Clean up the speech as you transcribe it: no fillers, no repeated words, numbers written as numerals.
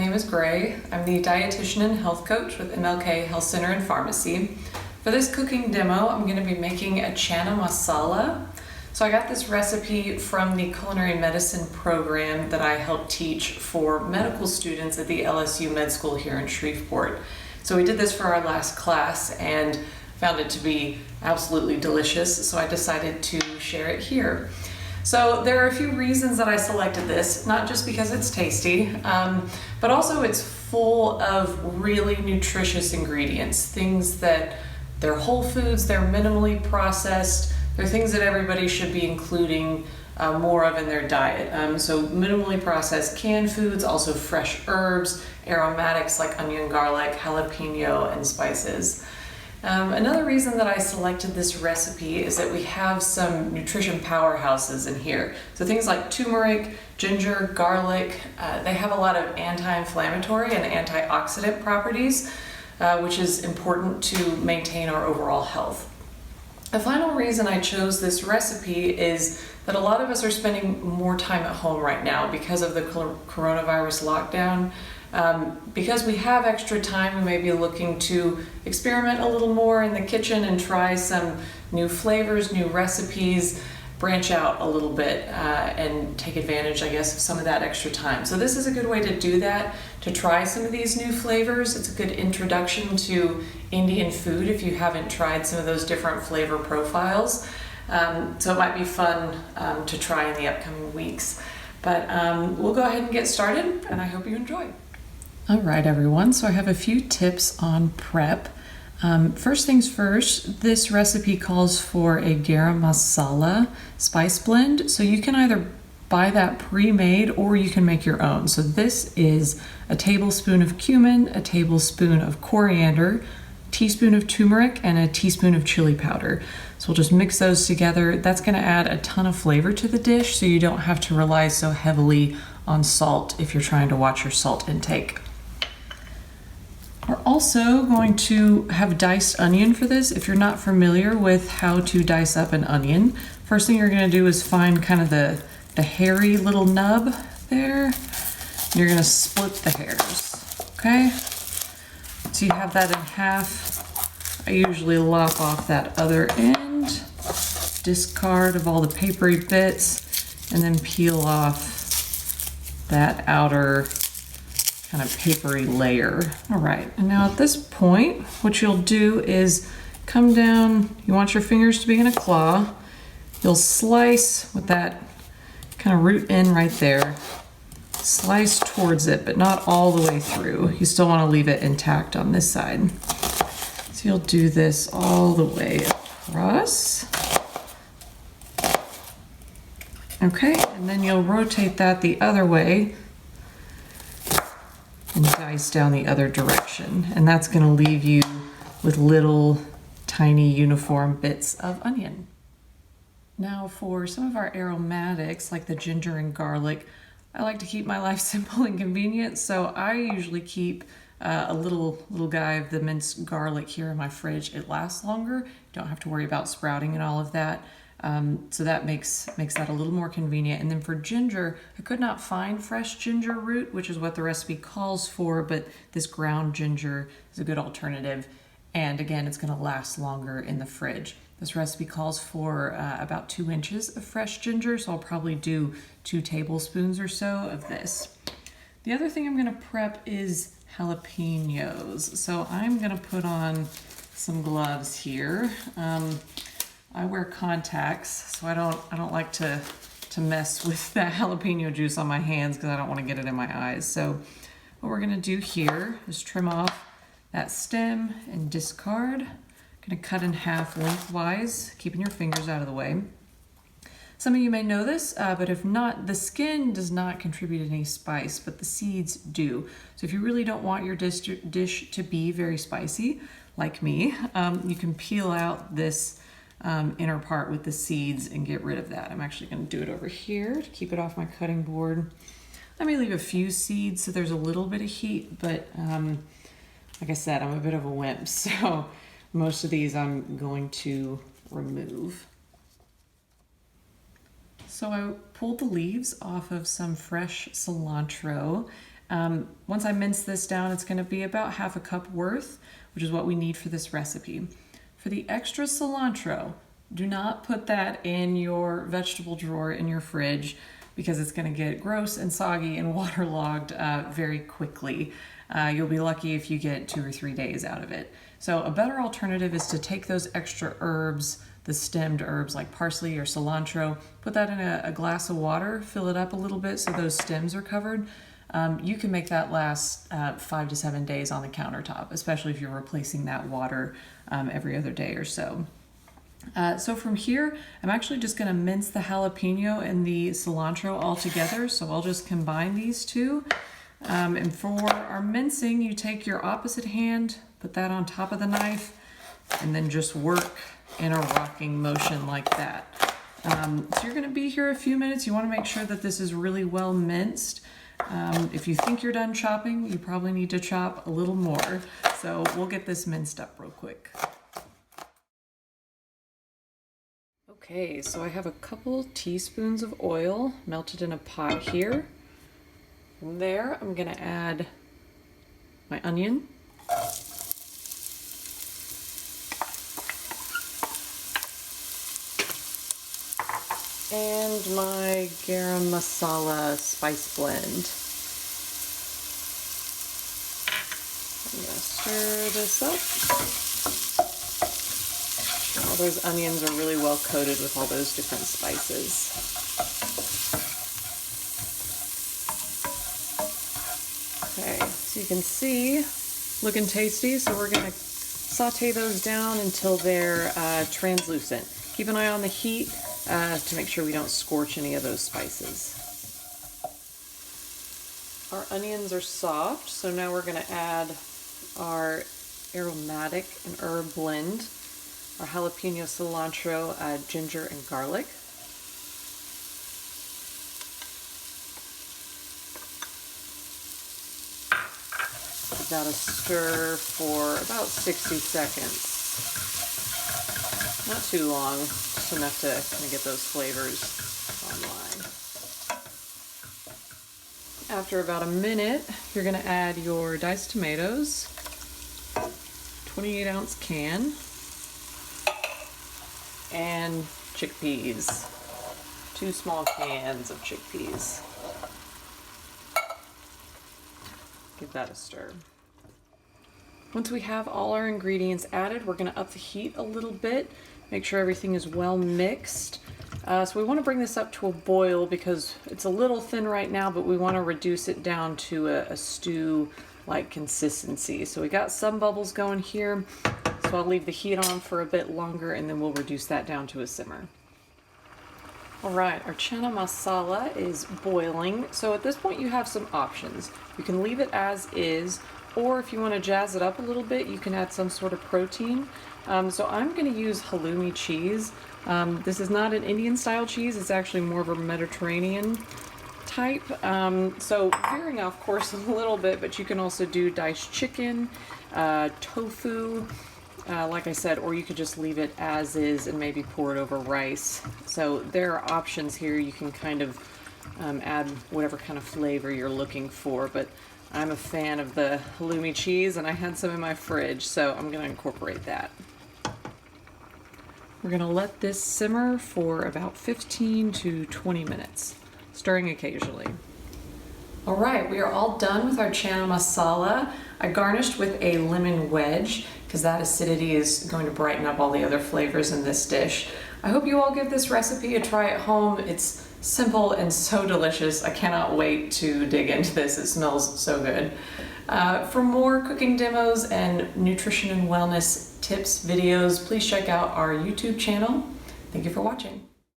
name is Gray. I'm the dietitian and health coach with MLK Health Center and Pharmacy. For this cooking demo, I'm going to be making a Chana Masala. So I got this recipe from the culinary medicine program that I help teach for medical students at the LSU Med School here in Shreveport. So we did this for our last class and found it to be absolutely delicious, so I decided to share it here. So there are a few reasons that I selected this, not just because it's tasty, but also it's full of really nutritious ingredients, things that they're whole foods, they're minimally processed, they're things that everybody should be including more of in their diet. So minimally processed canned foods, also fresh herbs, aromatics like onion, garlic, jalapeno, and spices. Another reason that I selected this recipe is that we have some nutrition powerhouses in here. So things like turmeric, ginger, garlic, they have a lot of anti-inflammatory and antioxidant properties, which is important to maintain our overall health. The final reason I chose this recipe is that a lot of us are spending more time at home right now because of the coronavirus lockdown. Because we have extra time, we may be looking to experiment a little more in the kitchen and try some new flavors, new recipes, branch out a little bit and take advantage, I guess, of some of that extra time. So this is a good way to do that, to try some of these new flavors. It's a good introduction to Indian food if you haven't tried some of those different flavor profiles. So it might be fun to try in the upcoming weeks. But we'll go ahead and get started, and I hope you enjoy. All right, everyone, so I have a few tips on prep. First things first, this recipe calls for a garam masala spice blend. So you can either buy that pre-made or you can make your own. So this is a tablespoon of cumin, a tablespoon of coriander, a teaspoon of turmeric, and a teaspoon of chili powder. So we'll just mix those together. That's gonna add a ton of flavor to the dish, so you don't have to rely so heavily on salt if you're trying to watch your salt intake. We're also going to have diced onion for this. If you're not familiar with how to dice up an onion, first thing you're gonna do is find kind of the hairy little nub there. You're gonna split the hairs, okay? So you have that in half. I usually lop off that other end, discard of all the papery bits, and then peel off that outer kind of papery layer. All right, and now at this point, what you'll do is come down, you want your fingers to be in a claw, you'll slice with that kind of root end right there, slice towards it, but not all the way through. You still want to leave it intact on this side. So you'll do this all the way across. Okay, and then you'll rotate that the other way and dice down the other direction. And that's gonna leave you with little tiny uniform bits of onion. Now for some of our aromatics, like the ginger and garlic, I like to keep my life simple and convenient, so I usually keep a little guy of the minced garlic here in my fridge. It lasts longer. You don't have to worry about sprouting and all of that. So that makes that a little more convenient. And then for ginger, I could not find fresh ginger root, which is what the recipe calls for, but this ground ginger is a good alternative. And again, it's gonna last longer in the fridge. This recipe calls for about 2 inches of fresh ginger, so I'll probably do 2 tablespoons or so of this. The other thing I'm gonna prep is jalapenos. So I'm gonna put on some gloves here. I wear contacts, so I don't like to mess with that jalapeno juice on my hands because I don't want to get it in my eyes. So what we're gonna do here is trim off that stem and discard. Gonna cut in half lengthwise, keeping your fingers out of the way. Some of you may know this, but if not, the skin does not contribute any spice, but the seeds do. So if you really don't want your dish to be very spicy, like me, you can peel out this inner part with the seeds and get rid of that. I'm actually going to do it over here to keep it off my cutting board. I may leave a few seeds so there's a little bit of heat, but like I said, I'm a bit of a wimp, so most of these I'm going to remove. So I pulled the leaves off of some fresh cilantro. Once I mince this down, it's going to be about half a cup worth, which is what we need for this recipe. For the extra cilantro, do not put that in your vegetable drawer in your fridge because it's going to get gross and soggy and waterlogged very quickly. You'll be lucky if you get 2 or 3 days out of it. So a better alternative is to take those extra herbs, the stemmed herbs like parsley or cilantro, put that in a glass of water, fill it up a little bit so those stems are covered. You can make that last 5 to 7 days on the countertop, especially if you're replacing that water every other day or so. So from here, I'm actually just going to mince the jalapeno and the cilantro all together. So I'll just combine these two. And for our mincing, you take your opposite hand, put that on top of the knife, and then just work in a rocking motion like that. So you're going to be here a few minutes. You want to make sure that this is really well minced. If you think you're done chopping, you probably need to chop a little more. So we'll get this minced up real quick. Okay, so I have a couple teaspoons of oil melted in a pot here. From there, I'm going to add my onion. And my garam masala spice blend. I'm going to stir this up. All those onions are really well coated with all those different spices. Okay, so you can see, looking tasty, so we're going to saute those down until they're translucent. Keep an eye on the heat to make sure we don't scorch any of those spices. Our onions are soft, so now we're going to add our aromatic and herb blend, our jalapeno, cilantro, ginger, and garlic. Give that a stir for about 60 seconds. Not too long, just enough to kind of get those flavors online. After about a minute, you're going to add your diced tomatoes, 28-ounce can, and chickpeas, 2 small cans of chickpeas. Give that a stir. Once we have all our ingredients added, we're going to up the heat a little bit, make sure everything is well mixed. So we want to bring this up to a boil because it's a little thin right now, but we want to reduce it down to a stew-like consistency. So we got some bubbles going here, so I'll leave the heat on for a bit longer and then we'll reduce that down to a simmer. Alright, our chana masala is boiling. So at this point you have some options. You can leave it as is, or if you want to jazz it up a little bit, you can add some sort of protein. So I'm going to use halloumi cheese. This is not an Indian style cheese, it's actually more of a Mediterranean type. So veering off course a little bit, but you can also do diced chicken, tofu, like I said, or you could just leave it as is and maybe pour it over rice. So there are options here. You can kind of add whatever kind of flavor you're looking for, but I'm a fan of the halloumi cheese and I had some in my fridge, so I'm going to incorporate that. We're going to let this simmer for about 15 to 20 minutes, stirring occasionally. Alright, we are all done with our chana masala. I garnished with a lemon wedge because that acidity is going to brighten up all the other flavors in this dish. I hope you all give this recipe a try at home. It's simple and so delicious. I cannot wait to dig into this. It smells so good. For more cooking demos and nutrition and wellness tips videos, please check out our YouTube channel. Thank you for watching.